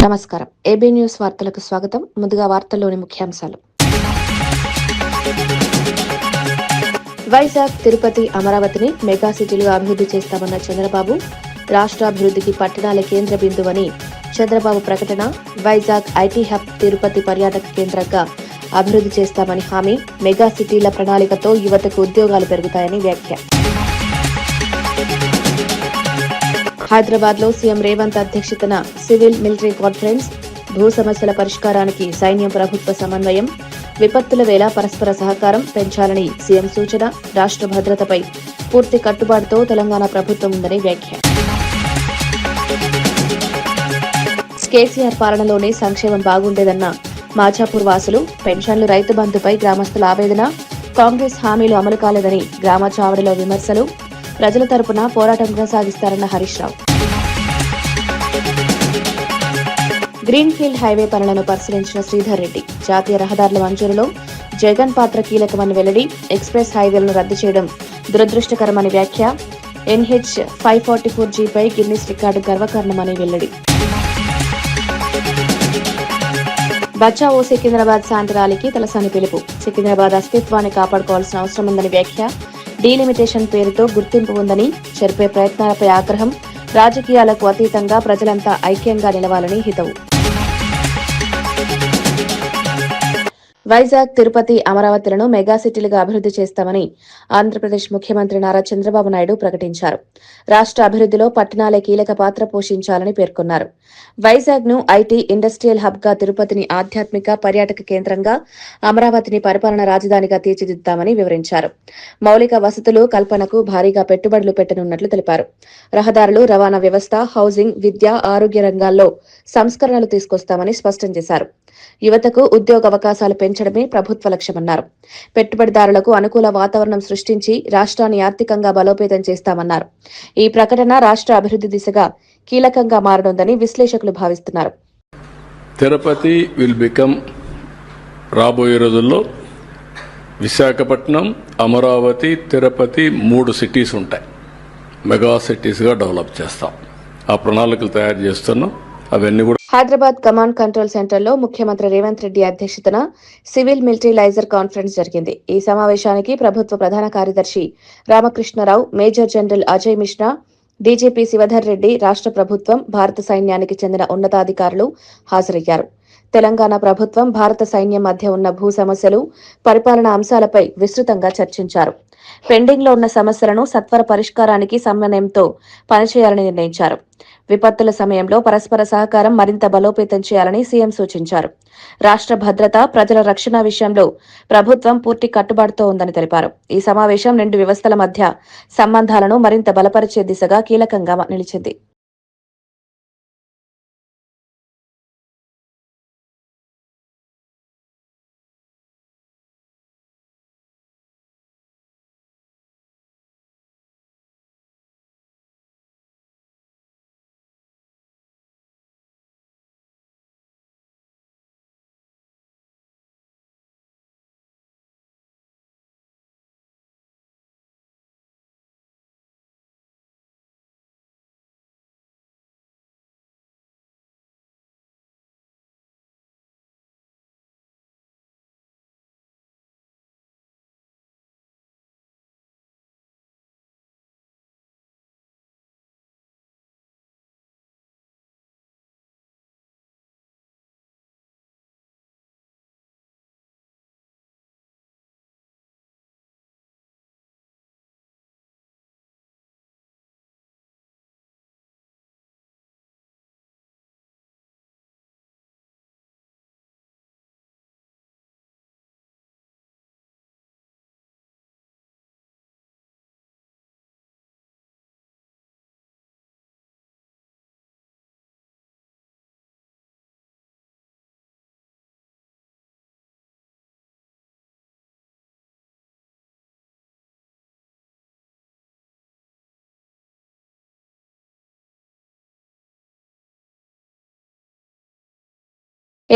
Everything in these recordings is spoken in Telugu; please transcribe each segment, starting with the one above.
నమస్కారం. ఏబీ న్యూస్ వార్తలకు స్వాగతం. ముందుగా వార్తల్లోని ముఖ్యాంశాలు. వైజాగ్, తిరుపతి, అమరావతిని మెగా సిటీలుగా అభివృద్ధి చేస్తామన్న చంద్రబాబు. రాష్ట్రాభివృద్ధికి పట్టణాలే కేంద్ర బిందువని చంద్రబాబు ప్రకటన. వైజాగ్ ఐటీ హబ్, తిరుపతి పర్యాటక కేంద్రంగా అభివృద్ధి చేస్తామని హామీ. మెగా సిటీల ప్రణాళికతో యువతకు ఉద్యోగాలు పెరుగుతాయని వ్యాఖ్య. హైదరాబాద్ లో సీఎం రేవంత్ అధ్యక్షతన సివిల్ మిలిటరీ కాన్ఫరెన్స్. భూ సమస్యల పరిష్కారానికి సైన్యం ప్రభుత్వ సమన్వయం. విపత్తుల వేళ పరస్పర సహకారం పెంచాలని సీఎం సూచన. రాష్ట్ర భద్రతపై పూర్తి కట్టుబాటుతో తెలంగాణ ప్రభుత్వం ఉందని వ్యాఖ్య. కేసీఆర్ పాలనలోనే సంక్షేమం బాగుండేదన్న మాచాపూర్ వాసులు. పెన్షన్లు, రైతు బంధుపై గ్రామస్తుల ఆవేదన. కాంగ్రెస్ హామీలు అమలు కాలేదని గ్రామ చావడిలో విమర్శలు. ప్రజల తరపున పోరాటం కొనసాగిస్తారన్న హరీష్ రావు. గ్రీన్ఫీల్డ్ హైవే పనులను పరిశీలించిన శ్రీధర్ రెడ్డి. జాతీయ రహదారుల మంజూరులో జగన్ పాత్ర కీలకమని వెల్లడి. ఎక్స్ప్రెస్ హైవేలను రద్దు చేయడం దురదృష్టకరమని వ్యాఖ్య. ఎన్హెచ్ 544Gపై గిన్నిస్ రికార్డు గర్వకారణమని వెల్లడి. బచావో సికింద్రాబాద్ శాంతి ర్యాలీకి తలసాని పిలుపు. సికింద్రాబాద్ అస్తిత్వాన్ని కాపాడుకోవాల్సిన అవసరం ఉందని వ్యాఖ్య. డీలిమిటేషన్ పేరుతో గుర్తింపు ఉందని చెరిపే ప్రయత్నాలపై ఆగ్రహం. రాజకీయాలకు అతీతంగా ప్రజలంతా ఐక్యంగా నిలవాలని హితవు. వైజాగ్, తిరుపతి, అమరావతిలను మెగా సిటీలుగా అభివృద్ధి చేస్తామని ఆంధ్రప్రదేశ్ ముఖ్యమంత్రి నారా చంద్రబాబు నాయుడు ప్రకటించారు. రాష్ట్ర అభివృద్ధిలో పట్టణాలే కీలక పాత్ర పోషించాలని పేర్కొన్నారు. వైజాగ్ ను ఐటీ, ఇండస్ట్రియల్ హబ్ గా, తిరుపతిని ఆధ్యాత్మిక పర్యాటక కేంద్రంగా, అమరావతిని పరిపాలన రాజధానిగా తీర్చిదిద్దామని వివరించారు. మౌలిక వసతులు కల్పనకు భారీగా పెట్టుబడులు పెట్టనున్నట్లు తెలిపారు. రహదారులు, రవాణా వ్యవస్థ, హౌసింగ్, విద్య, ఆరోగ్య రంగాల్లో సంస్కరణలు తీసుకొస్తామని స్పష్టం చేశారు. యువతకు ఉద్యోగ అవకాశాలు పెంచడమే ప్రభుత్వ లక్ష్యమన్నారు. పెట్టుబడిదారులకు అనుకూల వాతావరణం సృష్టించి రాష్ట్రాన్ని ఆర్థికంగా బలోపేతం చేస్తామన్నారు. ఈ ప్రకటన రాష్ట్ర అభివృద్ధి దిశగా కీలకంగా మారనుందని విశ్లేషకులు భావిస్తున్నారు. తిరుపతి విల్ బికమ్ రాబోయే రోజుల్లో విశాఖపట్నం, అమరావతి, తిరుపతి 3 సిటీస్ ఉంటాయి. మెగా సిటీస్గా డెవలప్ చేస్తాం. ఆ ప్రణాళికలు తయారు చేస్తున్నాం. అవన్నీ కూడా హైదరాబాద్ కమాండ్ కంట్రోల్ సెంటర్లో ముఖ్యమంత్రి రేవంత్ రెడ్డి అధ్యక్షతన సివిల్ మిలిటరీ లైజర్ కాన్ఫరెన్స్ జరిగింది. ఈ సమావేశానికి ప్రభుత్వ ప్రధాన కార్యదర్శి Ramakrishna Rao, major general Ajay Mishra, DGP Shivadhar Reddy, రాష్ట్ర ప్రభుత్వం, భారత సైన్యానికి చెందిన ఉన్నతాధికారులు హాజరయ్యారు. తెలంగాణ ప్రభుత్వం, భారత సైన్యం మధ్య ఉన్న భూ సమస్యలు, పరిపాలనా అంశాలపై విస్తృతంగా చర్చించారు. పెండింగ్లో ఉన్న సమస్యలను సత్వర పరిష్కారానికి సమన్వయంతో పనిచేయాలని నిర్ణయించారు. విపత్తుల సమయంలో పరస్పర సహకారం మరింత బలోపేతం చేయాలని సీఎం సూచించారు. రాష్ట్ర భద్రత, ప్రజల రక్షణ విషయంలో ప్రభుత్వం పూర్తి కట్టుబాటుతో ఉందని తెలిపారు. ఈ సమావేశం 2 వ్యవస్థల మధ్య సంబంధాలను మరింత బలపరిచే దిశగా కీలకంగా నిలిచింది.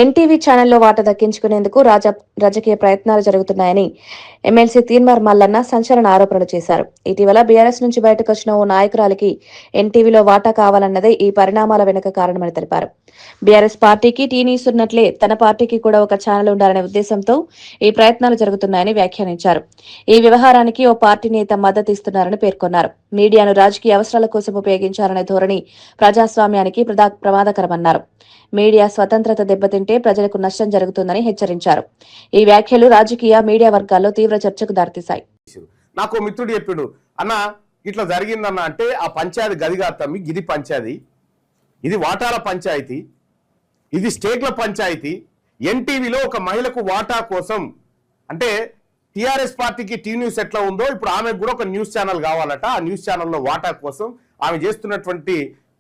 ఎన్టీవీ ఛానల్లో వాటా దక్కించుకునేందుకు రాజకీయ ప్రయత్నాలు జరుగుతున్నాయని ఎమ్మెల్సీ తీన్మార్ మల్లన్న సంచలన ఆరోపణలు చేశారు. ఇటీవల బీఆర్ఎస్ నుంచి బయటకు వచ్చిన ఓ నాయకురాలికి ఎన్టీవీలో వాటా కావాలన్నదే ఈ పరిణామాల వెనుక కారణమని తెలిపారు. బీఆర్ఎస్ పార్టీకి టీ న్యూస్ ఉన్నట్లే తన పార్టీకి కూడా ఒక ఛానల్ ఉండాలనే ఉద్దేశంతో ఈ ప్రయత్నాలు జరుగుతున్నాయని వ్యాఖ్యానించారు. ఈ వ్యవహారానికి ఓ పార్టీ నేత మద్దతు ఇస్తున్నారని పేర్కొన్నారు. మీడియాను రాజకీయ అవసరాల కోసం ఉపయోగించాలనే ధోరణి ప్రజాస్వామ్యానికి ప్రమాదకరమన్నారు. మీడియా స్వతంత్రత దెబ్బతింటే ప్రజలకు నష్టం జరుగుతుందని హెచ్చరించారు. ఈ వ్యాఖ్యలు రాజకీయ మీడియా వర్గాల్లో తీవ్ర చర్చకు దారితీశాయి. నాకు మిత్రుడు చెప్పాడు, అన్న ఇట్లా జరిగిందన్న అంటే ఆ పంచాయతీ గదిగా తమ్మి గిది పంచాయతీ, ఇది వాటాల పంచాయతీ, ఇది స్టేట్ల పంచాయతీ. ఎన్టీవీలో ఒక మహిళకు వాటా కోసం అంటే టీఆర్ఎస్ పార్టీకి టీ న్యూస్ ఎట్లా ఉందో ఇప్పుడు ఆమెకు కూడా ఒక న్యూస్ ఛానల్ కావాలట. ఆ న్యూస్ ఛానల్లో వాటా కోసం ఆమె చేస్తున్నటువంటి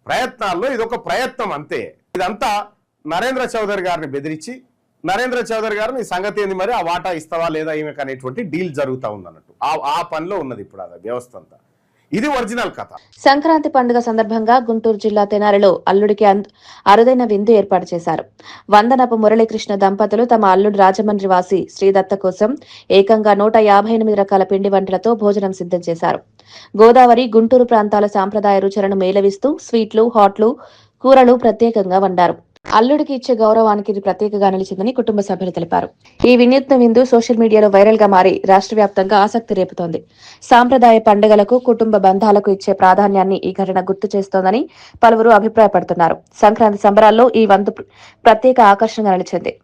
ప్రయత్నాల్లో ఇదొక ప్రయత్నం అంతే. ఇదంతా నరేంద్ర చౌదరి గారిని బెదిరించి నరేంద్ర చౌదరి గారు నీ సంగతి ఏంది మరి, ఆ వాటా ఇస్తావా లేదా ఈమెకు అనేటువంటి డీల్ జరుగుతూ ఉందన్నట్టు ఆ పనిలో ఉన్నది ఇప్పుడు అది వ్యవస్థ అంతా. ఇది ఒరిజినల్ కథ. సంక్రాంతి పండుగ సందర్భంగా గుంటూరు జిల్లా తెనాలిలో అల్లుడికి అరుదైన విందు ఏర్పాటు చేశారు. వందనపు మురళీకృష్ణ దంపతులు తమ అల్లుడు రాజమండ్రి వాసి శ్రీదత్త కోసం ఏకంగా 158 రకాల పిండి వంటలతో భోజనం సిద్ధం చేశారు. గోదావరి, గుంటూరు ప్రాంతాల సాంప్రదాయ రుచులను మేళవిస్తూ స్వీట్లు, హాట్లు, కూరలు ప్రత్యేకంగా వండారు. అల్లుడికి ఇచ్చే గౌరవానికి ఇది ప్రత్యేకగా నిలిచిందని కుటుంబ సభ్యులు తెలిపారు. ఈ వినూత్న విందు సోషల్ మీడియాలో వైరల్ గా మారి రాష్ట్ర వ్యాప్తంగా ఆసక్తి రేపుతోంది. సాంప్రదాయ పండుగలకు, కుటుంబ బంధాలకు ఇచ్చే ప్రాధాన్యాన్ని ఈ ఘటన గుర్తు చేస్తోందని పలువురు అభిప్రాయపడుతున్నారు. సంక్రాంతి సంబరాల్లో ఈ వంతు ప్రత్యేక ఆకర్షణగా నిలిచింది.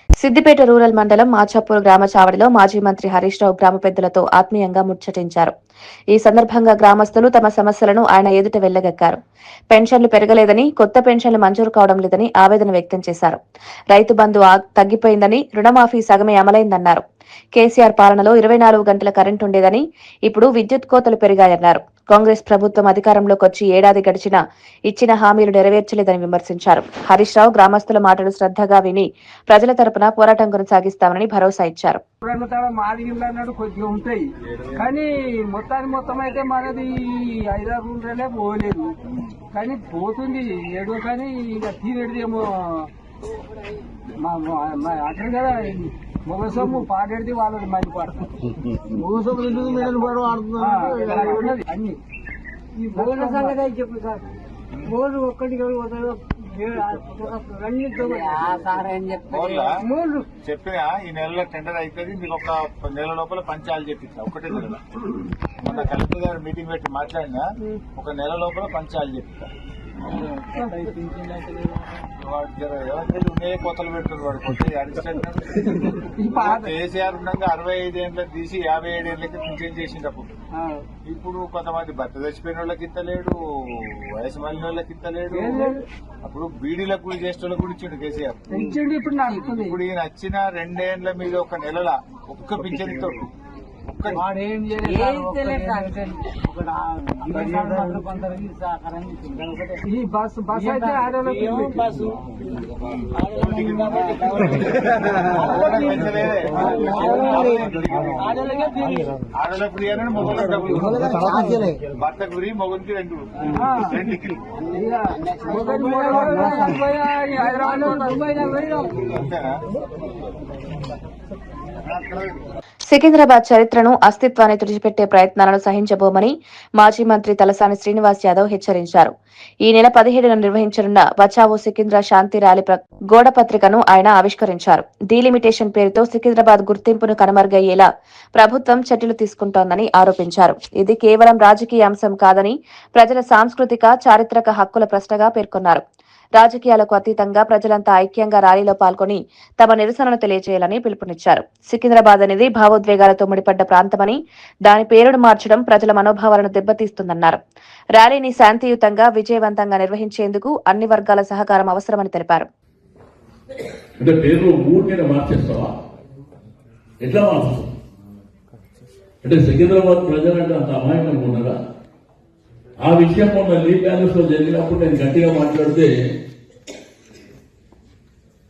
సిద్దిపేట రూరల్ మండలం మాచాపూర్ గ్రామ చావడిలో మాజీ మంత్రి హరీష్ రావు గ్రామ పెద్దలతో ఆత్మీయంగా ముచ్చటించారు. ఈ సందర్భంగా గ్రామస్తులు తమ సమస్యలను ఆయన ఎదుట వెళ్లగక్కారు. పెన్షన్లు పెరగలేదని, కొత్త పెన్షన్లు మంజూరు కావడం లేదని ఆవేదన వ్యక్తం చేశారు. రైతు బంధు తగ్గిపోయిందని, రుణమాఫీ సగమే అమలైందన్నారు. కేసీఆర్ పాలనలో 24 గంటల కరెంటు ఉండేదని, ఇప్పుడు విద్యుత్ కోతలు పెరిగాయన్నారు. కాంగ్రెస్ ప్రభుత్వం అధికారంలోకి వచ్చి ఏడాది గడిచినా ఇచ్చిన హామీలు నెరవేర్చలేదని విమర్శించారు. హరీష్ రావు గ్రామస్తుల మాటలు శ్రద్ధగా విని ప్రజల తరపున పోరాటం కొనసాగిస్తామని భరోసా ఇచ్చారు. కొద్దిగా ఉంటాయి కానీ మొత్తం అయితే మనది 5-6 రోజులే పోలేదు, కానీ పోతుంది ఏడో. కానీ ఇంకా తీరేదేమో అంటారు కదా, మొగసొమ్ము పాడేది వాళ్ళకి మంది పడుతుంది. మొగసొమ్ము 2 మీటర్లు పడవ ఆడుతున్నారు అన్ని. ఈ బోర్ల సంగతి అయితే చెప్పు సార్, బోర్లు ఒక్కటి చెప్పినా ఈ నెలలో టెండర్ అవుతుంది, మీకు ఒక నెల లోపల పంచాలు చెప్పిస్తా. ఒకటే నెల మొన్న కలెక్టర్ గారు మీటింగ్ పెట్టి మాట్లాడినా ఒక నెల లోపల పంచాలు చెప్పిస్తా. వాడు ఎవరికైతే ఉన్నాయే కొత్తలు పెడుతుంది వాడు కొత్త కేసీఆర్ ఉండగా 65 ఏళ్ళకి తీసి 57 ఏళ్ళకి పింఛన్ చేసినప్పుడు ఇప్పుడు కొంతమంది భర్త చచ్చిపోయిన వాళ్ళకి ఇస్తలేడు, వయసు మళ్ళిన వాళ్ళకి ఇస్తలేడు. అప్పుడు బీడీలకు కూడా చేసే వాళ్ళకి కూడా ఇచ్చిండు కేసీఆర్. ఇప్పుడు ఈయన వచ్చిన 2 ఏళ్ల మీద ఒక నెలల ఒక్క పింఛన్ ఇస్తాడు. ఈ బస్సు అయితే ఆడల ఫ్రీ అని మొగలకు డబ్బులు, భర్తకు ఫ్రీ మొగలికి 2 అంతేనా? సికింద్రాబాద్ చరిత్రను అస్తిత్వాన్ని తుడిచిపెట్టే ప్రయత్నాలను సహించబోమని మాజీ మంత్రి తలసాని శ్రీనివాస్ యాదవ్ హెచ్చరించారు. ఈ నెల 17న నిర్వహించనున్న బచావో సికింద్రా శాంతి ర్యాలీ గోడ పత్రికను ఆయన ఆవిష్కరించారు. డీలిమిటేషన్ పేరుతో సికింద్రాబాద్ గుర్తింపును కనుమరుగయ్యేలా ప్రభుత్వం చర్యలు తీసుకుంటోందని ఆరోపించారు. ఇది కేవలం రాజకీయ అంశం కాదని, ప్రజల సాంస్కృతిక, చారిత్రక హక్కుల ప్రశ్నగా పేర్కొన్నారు. రాజకీయాలకు అతీతంగా ప్రజలంతా ఐక్యంగా ర్యాలీలో పాల్గొని తమ నిరసనను తెలియజేయాలని పిలుపునిచ్చారు. సికింద్రాబాద్ అనేది భావోద్వేగాలతో ముడిపడ్డ ప్రాంతమని, దాని పేరును మార్చడం ప్రజల మనోభావాలను దెబ్బతీస్తుందన్నారు. ర్యాలీని శాంతియుతంగా, విజయవంతంగా నిర్వహించేందుకు అన్ని వర్గాల సహకారం అవసరమని తెలిపారు. సికింద్రాబాద్ ప్రజలంటే అంత అమాయకంగా ఉన్నారా? ఆ విషయం మొన్న లీ ప్యాలెస్ లో జరిగినప్పుడు నేను గట్టిగా మాట్లాడితే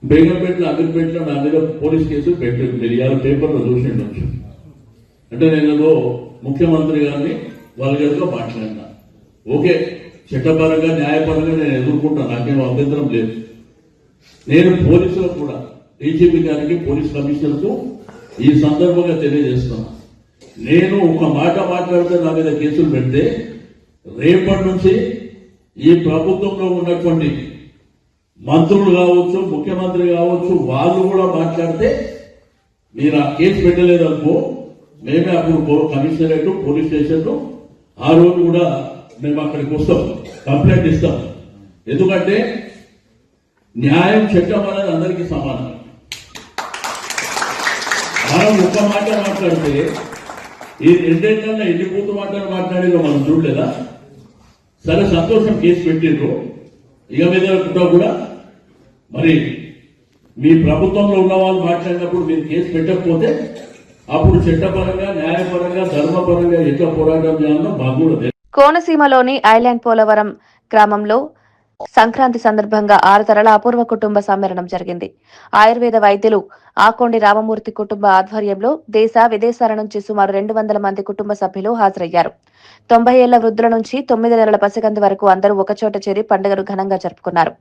బేగంపేటలో, అమీర్పేటలో నా మీద పోలీస్ కేసు పెట్టింది. మీరు ఇవాళ పేపర్లో చూసిండొచ్చు. అంటే నేను ముఖ్యమంత్రి గారిని వాళ్ళ గదిలో మాట్లాడినా. ఓకే, చట్టపరంగా, న్యాయపరంగా నేను ఎదుర్కొంటాను, నాకేం అభ్యంతరం లేదు. నేను పోలీసులకు కూడా, డీజీపీ గారికి, పోలీస్ కమిషనర్కు ఈ సందర్భంగా తెలియజేస్తున్నా, నేను ఒక మాట మాట్లాడితే నా మీద కేసులు పెడితే రేపటి నుంచి ఈ ప్రభుత్వంలో ఉన్నటువంటి మంత్రులు కావచ్చు, ముఖ్యమంత్రి కావచ్చు, వాళ్ళు కూడా మాట్లాడితే మీరు ఆ కేసు పెట్టలేదనుకో, మేమే అప్పుడు కమిషనరేట్, పోలీస్ స్టేషన్ ఆ రోజు కూడా మేము అక్కడికి వస్తాం, కంప్లైంట్ ఇస్తాం. ఎందుకంటే న్యాయం, చట్టం అనేది అందరికీ సమానం. మనం ఒక్క మాట మాట్లాడితే ఈ 2 ఏళ్లలో ఎన్ని పూర్తి మాటలు మాట్లాడేదో మనం చూడలేదా? సరే, సంతోషం, కేసు పెట్టిండ్రు. ఇక మీద కూడా మరి మీ ప్రభుత్వంలో ఉన్న వాళ్ళు మాట్లాడినప్పుడు మీరు కేసు పెట్టకపోతే అప్పుడు చట్టపరంగా, న్యాయపరంగా, ధర్మపరంగా ఎట్లా పోరాటం చేయాలో మాకు కూడా. కోనసీమలోని ఐలాండ్ పోలవరం గ్రామంలో సంక్రాంతి సందర్భంగా 6 తరాల అపూర్వ కుటుంబ సమ్మేళనం జరిగింది. ఆయుర్వేద వైద్యులు ఆకొండి రామమూర్తి కుటుంబ ఆధ్వర్యంలో దేశ, విదేశాల నుంచి సుమారు 200 మంది కుటుంబ సభ్యులు హాజరయ్యారు. 90 ఏళ్ల వృద్ధుల నుంచి 9 నెలల పసికంది వరకు అందరూ ఒకచోట చేరి పండుగను ఘనంగా జరుపుకున్నారు.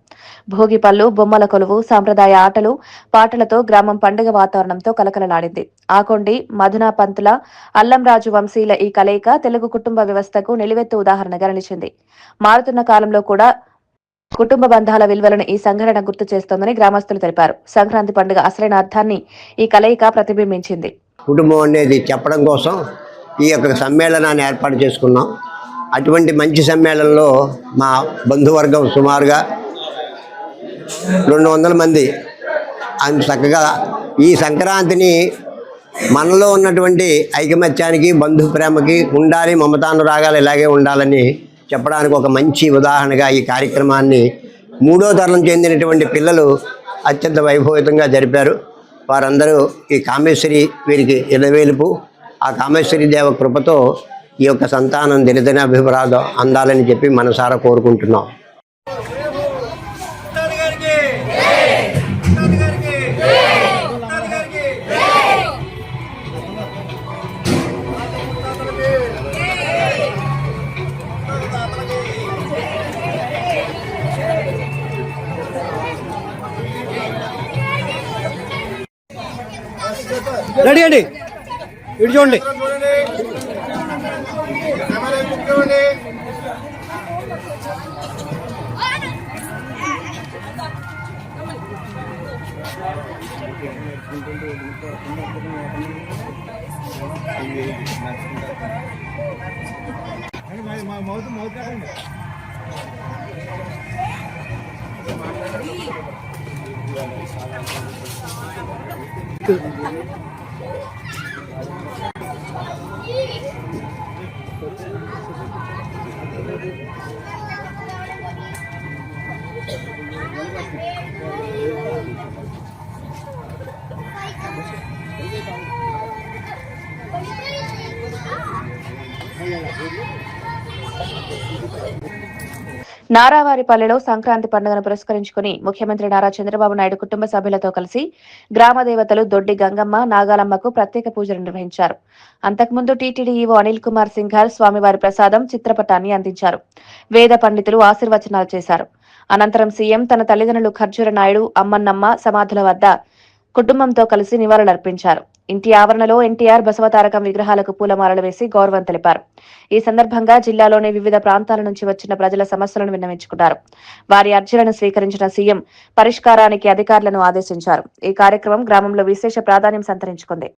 భోగి పళ్ళు, బొమ్మల కొలువు, సాంప్రదాయ ఆటలు, పాటలతో గ్రామం పండుగ వాతావరణంతో కలకలలాడింది. ఆకొండి, మధునా పంతుల, అల్లంరాజు వంశీల ఈ కలయిక తెలుగు కుటుంబ వ్యవస్థకు నిలువెత్తు ఉదాహరణగా నిలిచింది. మారుతున్న కాలంలో కూడా కుటుంబ బంధాల విలువలను ఈ సంఘటన గుర్తు చేస్తోందని గ్రామస్తులు తెలిపారు. సంక్రాంతి పండుగ అసలైన అర్థాన్ని ఈ కలయిక ప్రతిబింబించింది. కుటుంబం అనేది చెప్పడం కోసం ఈ యొక్క సమ్మేళనాన్ని ఏర్పాటు చేసుకున్నాం. అటువంటి మంచి సమ్మేళనంలో మా బంధువర్గం సుమారుగా 200 మంది చక్కగా ఈ సంక్రాంతిని మనలో ఉన్నటువంటి ఐకమత్యానికి, బంధు ప్రేమకి ఉండాలి, మమతానురాగాలు ఇలాగే ఉండాలని చెప్పడానికి ఒక మంచి ఉదాహరణగా ఈ కార్యక్రమాన్ని 3వ తరం చెందినటువంటి పిల్లలు అత్యంత వైభవితంగా జరిపారు. వారందరూ ఈ కామేశ్వరి వీరికి ఇలవేలుపు. ఆ కామేశ్వరి దేవ కృపతో ఈ యొక్క సంతానం దినదిన అభిప్రాయం అందాలని చెప్పి మనసారా కోరుకుంటున్నాం. రెడీ అండి, ఇటు చూడండి. నారావారిపల్లెలో సంక్రాంతి పండుగను పురస్కరించుకుని ముఖ్యమంత్రి నారా చంద్రబాబు నాయుడు కుటుంబ సభ్యులతో కలిసి గ్రామ దేవతలు దొడ్డి గంగమ్మ, నాగాలమ్మకు ప్రత్యేక పూజలు నిర్వహించారు. అంతకుముందు టీటీడీ ఈవో అనిల్ కుమార్ సింఘాల్ స్వామివారి ప్రసాదం చిత్రపటాన్ని అందించారు. వేద పండితులు ఆశీర్వచనాలు చేశారు. అనంతరం సీఎం తన తల్లిదండ్రులు ఖర్జూర నాయుడు, అమ్మన్నమ్మ సమాధుల వద్ద కుటుంబంతో కలిసి నివాళులర్పించారు. ఇంటి ఆవరణలో ఎన్టీఆర్, బసవతారకం విగ్రహాలకు పూలమాలలు వేసి గౌరవం తెలిపారు. ఈ సందర్భంగా జిల్లాలోని వివిధ ప్రాంతాల నుంచి వచ్చిన ప్రజల సమస్యలను విన్నవించుకున్నారు. వారి అర్జీలను స్వీకరించిన సీఎం పరిష్కారానికి అధికారులను ఆదేశించారు. ఈ కార్యక్రమం గ్రామంలో విశేష ప్రాధాన్యం సంతరించుకుంది.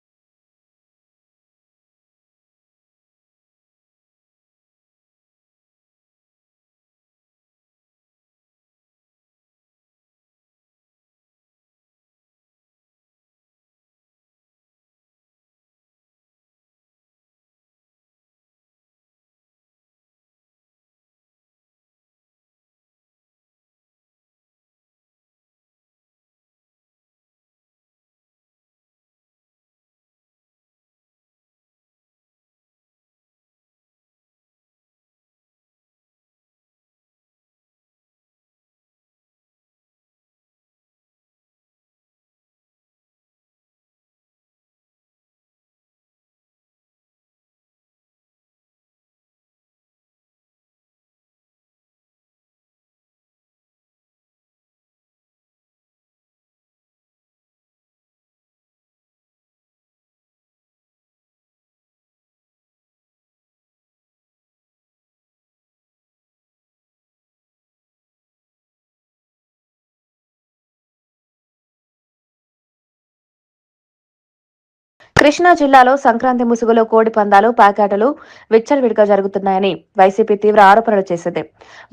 కృష్ణా జిల్లాలో సంక్రాంతి ముసుగులో కోడి పందాలు, ప్యాకాటలు విచ్చలవిడిగా జరుగుతున్నాయని వైసీపీ తీవ్ర ఆరోపణలు చేసింది.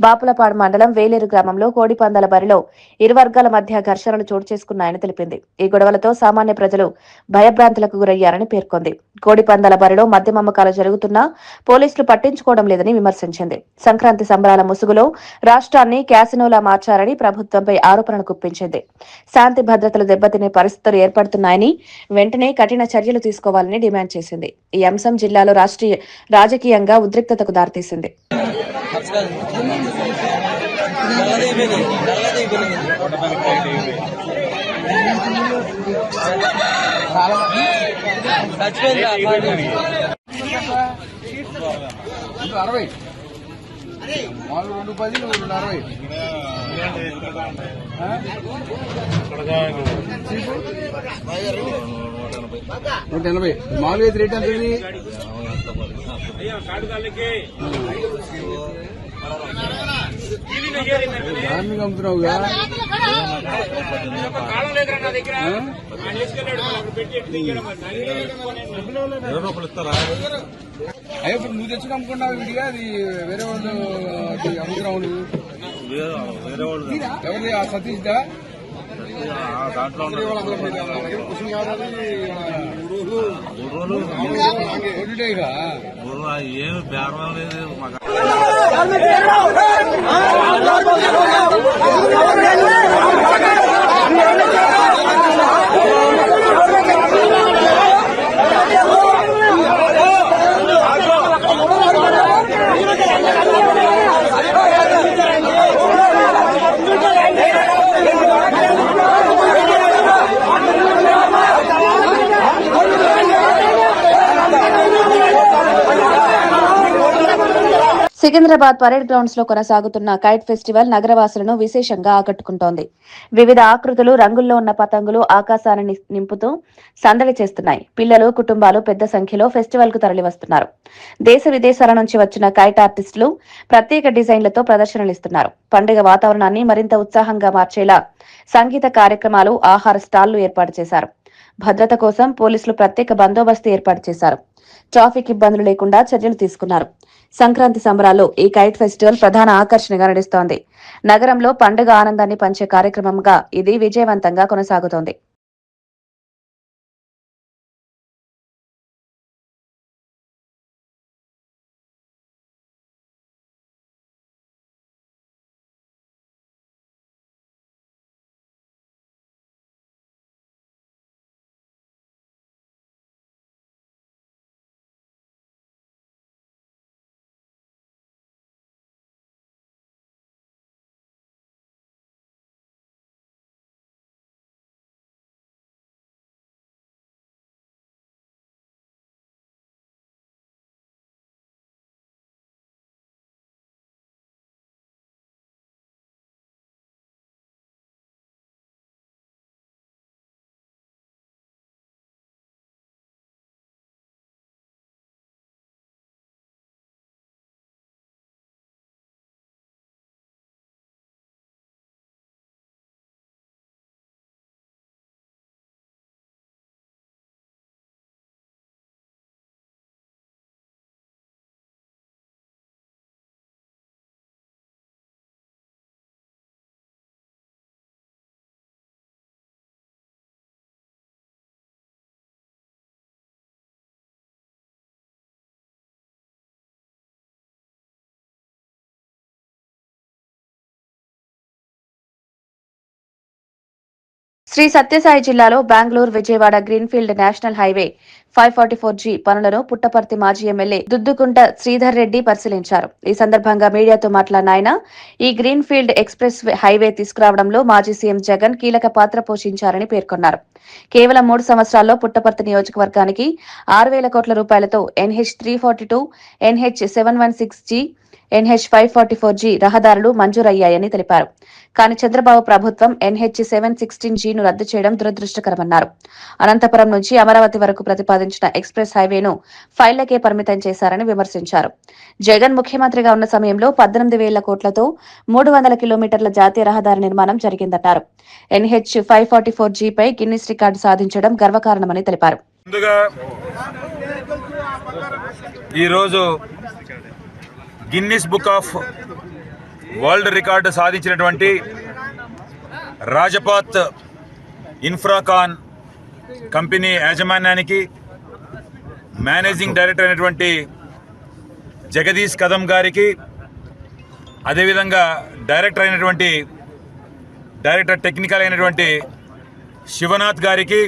బాపులపాడు మండలం వేలేరు గ్రామంలో కోడి పందాల బరిలో ఇరు వర్గాల మధ్య ఘర్షణలు చోటు చేసుకున్నాయని తెలిపింది. ఈ గొడవలతో సామాన్య ప్రజలు భయభ్రాంతులకు గురయ్యారని పేర్కొంది. కోడి పందాల బరిలో మద్యం అమ్మకాలు జరుగుతున్నా పోలీసులు పట్టించుకోవడం లేదని విమర్శించింది. సంక్రాంతి సంబరాల ముసుగులో రాష్ట్రాన్ని క్యాసినోలా మార్చారని ప్రభుత్వంపై ఆరోపణలు గుప్పించింది. శాంతి భద్రతలు దెబ్బతినే పరిస్థితులు ఏర్పడుతున్నాయని వెంటనే కఠిన చర్యలు తీసుకోవాలని డిమాండ్ చేసింది. ఈ అంశం జిల్లాలో రాజకీయంగా ఉద్రిక్తతకు దారితీసింది. $180 మామూలుగా రేట్ ఎంత ఉంది? దాన్ని అమ్ముతున్నావుగా అయ్యో ఇప్పుడు నువ్వు తెచ్చుకుని అమ్ముకున్నావు విడిగా, అది వేరే వాళ్ళు అమ్ముతున్నావు నువ్వు. ఎవరిది ఆ సతీష్ దా ఏమి బేరం లేదు. సికింద్రాబాద్ పరేడ్ గ్రౌండ్స్ లో కొనసాగుతున్న కైట్ ఫెస్టివల్ నగరవాసులను విశేషంగా ఆకట్టుకుంటోంది. వివిధ ఆకృతులు, రంగుల్లో ఉన్న పతంగులు ఆకాశాన్ని నింపుతూ సందడి చేస్తున్నాయి. పిల్లలు, కుటుంబాలు పెద్ద సంఖ్యలో ఫెస్టివల్ కు తరలివస్తున్నారు. దేశ విదేశాల నుంచి వచ్చిన కైట్ ఆర్టిస్టులు ప్రత్యేక డిజైన్లతో ప్రదర్శనలిస్తున్నారు. పండుగ వాతావరణాన్ని మరింత ఉత్సాహంగా మార్చేలా సంగీత కార్యక్రమాలు, ఆహార స్టాళ్లు ఏర్పాటు చేశారు. భద్రత కోసం పోలీసులు ప్రత్యేక బందోబస్తు ఏర్పాటు చేశారు. ట్రాఫిక్ ఇబ్బందులు లేకుండా చర్యలు తీసుకున్నారు. సంక్రాంతి సంబరాల్లో ఈ కైట్ ఫెస్టివల్ ప్రధాన ఆకర్షణగా నడుస్తోంది. నగరంలో పండుగ ఆనందాన్ని పంచే కార్యక్రమంగా ఇది విజయవంతంగా కొనసాగుతోంది. శ్రీ సత్యసాయి జిల్లాలో Bengaluru Vijayawada greenfield national highway 544G పనులను పుట్టపర్తి మాజీ ఎమ్మెల్యే దుద్దుకుంట శ్రీధర్ రెడ్డి పరిశీలించారు. ఈ సందర్భంగా మీడియాతో మాట్లాడిన ఆయన ఈ గ్రీన్ఫీల్డ్ ఎక్స్ప్రెస్ హైవే తీసుకురావడంలో మాజీ సీఎం జగన్ కీలక పాత్ర పోషించారని పేర్కొన్నారు. కేవలం 3 సంవత్సరాల్లో పుట్టపర్తి నియోజకవర్గానికి 6,000 కోట్ల రూపాయలతో NH 342, NH 716G, NH 544G రహదారులు మంజూరయ్యాయని తెలిపారు. కానీ చంద్రబాబు ప్రభుత్వం NH 716Gను రద్దు చేయడం దురదృష్టకరమన్నారు. అనంతపురం నుంచి అమరావతి వరకు ప్రతిపాదించిన ఎక్స్ప్రెస్ హైవేను ఫైళ్లకే పరిమితం చేశారని విమర్శించారు. జగన్ ముఖ్యమంత్రిగా ఉన్న సమయంలో 18,000 కోట్లతో 300 కిలోమీటర్ల జాతీయ రహదారి నిర్మాణం జరిగిందన్నారు. NH 544G పై గిన్నిస్ రికార్డు సాధించడం గర్వకారణమని తెలిపారు. ఈరోజు Guinness book of world record సాధించినటువంటి రాజపాత్ ఇన్ఫ్రాకాన్ కంపెనీ యాజమాన్యానికి మేనేజింగ్ డైరెక్టర్ అయినటువంటి జగదీష్ కదం గారికి, అదేవిధంగా డైరెక్టర్ టెక్నికల్ అయినటువంటి శివనాథ్ గారికి,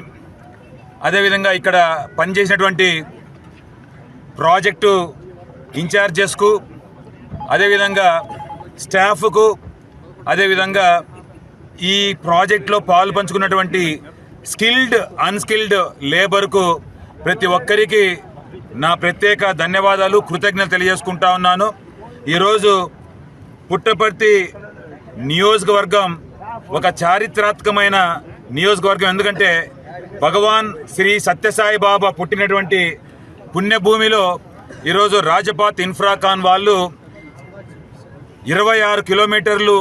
అదేవిధంగా ఇక్కడ పనిచేసినటువంటి ప్రాజెక్టు ఇన్ఛార్జెస్కు, అదేవిధంగా స్టాఫ్కు, అదేవిధంగా ఈ ప్రాజెక్టులో పాలు పంచుకున్నటువంటి స్కిల్డ్ అన్స్కిల్డ్ లేబర్కు ప్రతి ఒక్కరికి నా ప్రత్యేక ధన్యవాదాలు, కృతజ్ఞతలు తెలియజేసుకుంటా ఉన్నాను. ఈరోజు పుట్టపర్తి నియోజకవర్గం ఒక చారిత్రాత్మకమైన నియోజకవర్గం. ఎందుకంటే భగవాన్ శ్రీ సత్యసాయి బాబా పుట్టినటువంటి పుణ్యభూమిలో ఈరోజు రాజపాత్ ఇన్ఫ్రాకాన్ వాళ్ళు 26 కిలోమీటర్లు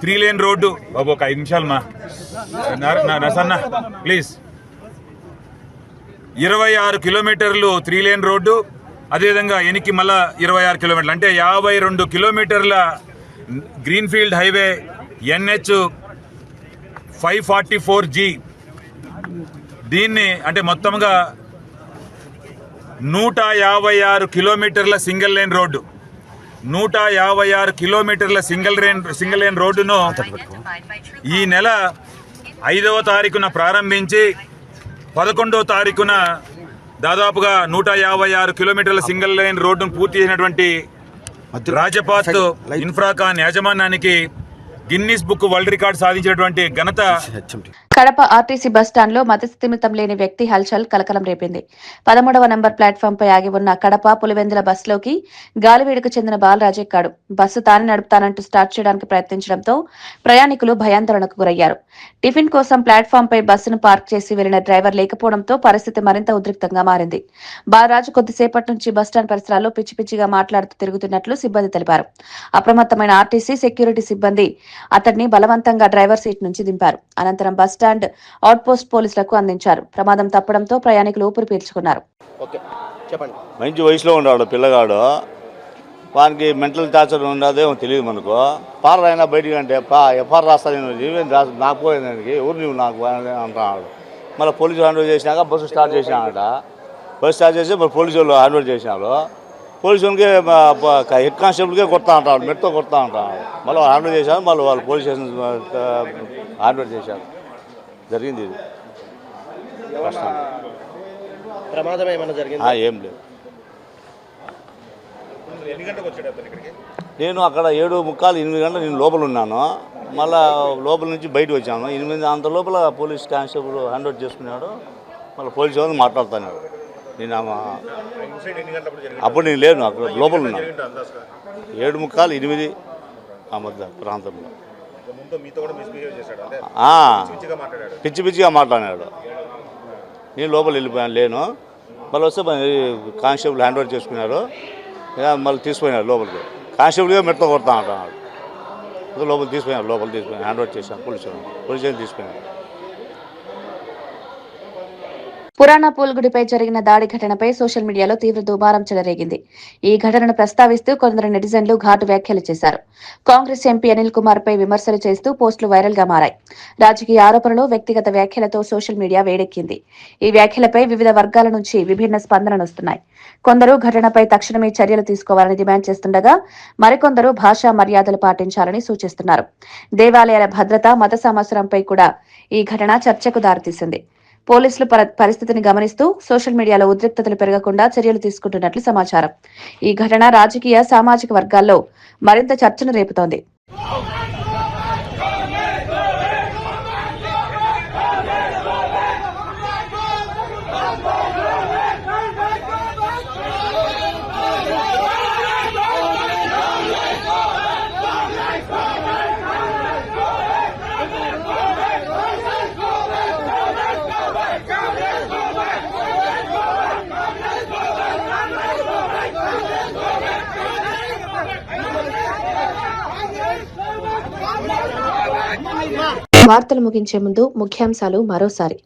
3 లేన్ రోడ్డు, బాబు ఒక 5 నిమిషాలు నసన్న ప్లీజ్, 26 కిలోమీటర్లు 3 లేన్ రోడ్డు, అదేవిధంగా ఎనికి మళ్ళా 26 కిలోమీటర్లు అంటే 52 కిలోమీటర్ల గ్రీన్ఫీల్డ్ హైవే NH 544G. దీన్ని అంటే మొత్తంగా 156 కిలోమీటర్ల సింగిల్ లేన్ రోడ్డు, 156 కిలోమీటర్ల సింగిల్ లేన్ రోడ్డును ఈ నెల 5వ తారీఖున ప్రారంభించి 11వ తారీఖున దాదాపుగా 156 కిలోమీటర్ల సింగిల్ లైన్ రోడ్డును పూర్తి చేసినటువంటి రాజపాత్ ఇన్ఫ్రాకాన్ యాజమాన్యానికి గిన్నిస్ బుక్ వరల్డ్ రికార్డు సాధించినటువంటి ఘనత. కడప ఆర్టీసీ బస్టాండ్లో మతిస్థిమితం లేని వ్యక్తి హల్చల్ కలకలం రేపింది. 13వ నంబర్ ప్లాట్ఫామ్పై ఆగి ఉన్న కడప పులివెందుల బస్సులోకి గాలివీడుకు చెందిన బాలరాజు ఎక్కాడు. బస్సు తాను నడుపుతానంటూ స్టార్ట్ చేయడానికి ప్రయత్నించడంతో ప్రయాణికులు భయాందోళనకు గురయ్యారు. టిఫిన్ కోసం ప్లాట్ఫామ్పై బస్సును పార్క్ చేసి వెళ్లిన డ్రైవర్ లేకపోవడంతో పరిస్థితి మరింత ఉద్రిక్తంగా మారింది. బాలరాజు కొద్దిసేపటి నుంచి బస్టాండ్ పరిసరాల్లో పిచ్చి పిచ్చిగా మాట్లాడుతూ తిరుగుతున్నట్లు సిబ్బంది తెలిపారు. అప్రమత్తమైన ఆర్టీసీ సెక్యూరిటీ సిబ్బంది అతడిని బలవంతంగా డ్రైవర్ సీట్ నుంచి దింపారు. అనంతరం బస్టాండ్ అండ్ అవుట్పోస్ట్ పోలీసులకు అందించారు. ప్రమాదం తప్పడంతో ప్రయాణికులు ఊపిరి పీల్చుకున్నారు. మంచి వయసులో ఉన్నాడు పిల్లగాడు, వానికి మెంటల్ టార్చర్ ఉండదేమో తెలియదు మనకు. పార్లర్ అయినా బయటికి అంటే ఎఫ్ఆర్ రాస్తా నేను నాకు పోయేదానికి ఎవరు నువ్వు నాకు అంటున్నాడు. మళ్ళీ పోలీసు హ్యాండ్ ఓవర్ చేసినాక బస్సు స్టార్ట్ చేసినాక బస్సు స్టార్ట్ చేసి మరి పోలీసు వాళ్ళు హ్యాండ్ ఓవర్ చేసినారు. పోలీసు వాళ్ళకి హెడ్ కానిస్టేబుల్కే కొడతా ఉంటాడు, మెట్తో కొడతా ఉంటాడు. మళ్ళీ హ్యాండ్ ఓవర్ చేశారు, మళ్ళీ వాళ్ళు పోలీస్ స్టేషన్ హ్యాండ్ ఓవర్ చేశారు. జరిగింది ఇది కష్టం. ప్రమాదం ఏమైనా జరిగింది? ఏం లేదు. నేను అక్కడ 7:45, 8 గంటలు నేను లోపల ఉన్నాను. మళ్ళీ లోపల నుంచి బయటకు వచ్చాను 8 అంత లోపల పోలీస్ కానిస్టేబుల్ హ్యాండ్ ఓవర్ చేసుకున్నాడు. మళ్ళీ పోలీసు వాళ్ళు మాట్లాడుతున్నాడు. నేను అప్పుడు నేను లేను, అక్కడ లోపల ఉన్నాను. 7:45, 8 ఆ మధ్య ప్రాంతంలో పిచ్చి పిచ్చిగా మాట్లాడినాడు. నేను లోపల వెళ్ళిపోయాను, లేను. మళ్ళీ వస్తే కానిస్టేబుల్ హ్యాండ్ ఓవర్ చేసుకున్నారు. మళ్ళీ తీసుకుపోయినారు లోపలికి. కానిస్టేబుల్గా మెట్తో కొడతా అంటున్నాడు. లోపల తీసుకుపోయినారు, హ్యాండ్ ఓవర్ చేశాను పోలీసు తీసుకుపోయినారు. పురాణా పూల్ గుడిపై జరిగిన దాడి ఘటనపై సోషల్ మీడియాలో తీవ్ర దుమారం చెలరేగింది. ఈ ఘటనను ప్రస్తావిస్తూ కొందరు నెటిజన్లు ఘాటు వ్యాఖ్యలు చేశారు. కాంగ్రెస్ ఎంపీ అనిల్ కుమార్ పై విమర్శలు చేస్తూ పోస్టులు వైరల్ గా మారాయి. రాజకీయ ఆరోపణలు, వ్యక్తిగత వ్యాఖ్యలతో సోషల్ మీడియా వేడెక్కింది. ఈ వ్యాఖ్యలపై వివిధ వర్గాల నుంచి విభిన్న స్పందనలు వస్తున్నాయి. కొందరు ఘటనపై తక్షణమే చర్యలు తీసుకోవాలని డిమాండ్ చేస్తుండగా మరికొందరు భాషా మర్యాదలు పాటించాలని సూచిస్తున్నారు. దేవాలయాల భద్రత, మత సంవత్సరంపై కూడా ఈ ఘటన చర్చకు దారితీసింది. పోలీసులు పరిస్థితిని గమనిస్తూ సోషల్ మీడియాలో ఉద్రిక్తతలు పెరగకుండా చర్యలు తీసుకుంటున్నట్లు సమాచారం. ఈ ఘటన రాజకీయ, సామాజిక వర్గాల్లో మరింత చర్చను రేపుతోంది. వార్తలు ముగించే ముందు ముఖ్యాంశాలు మరోసారి.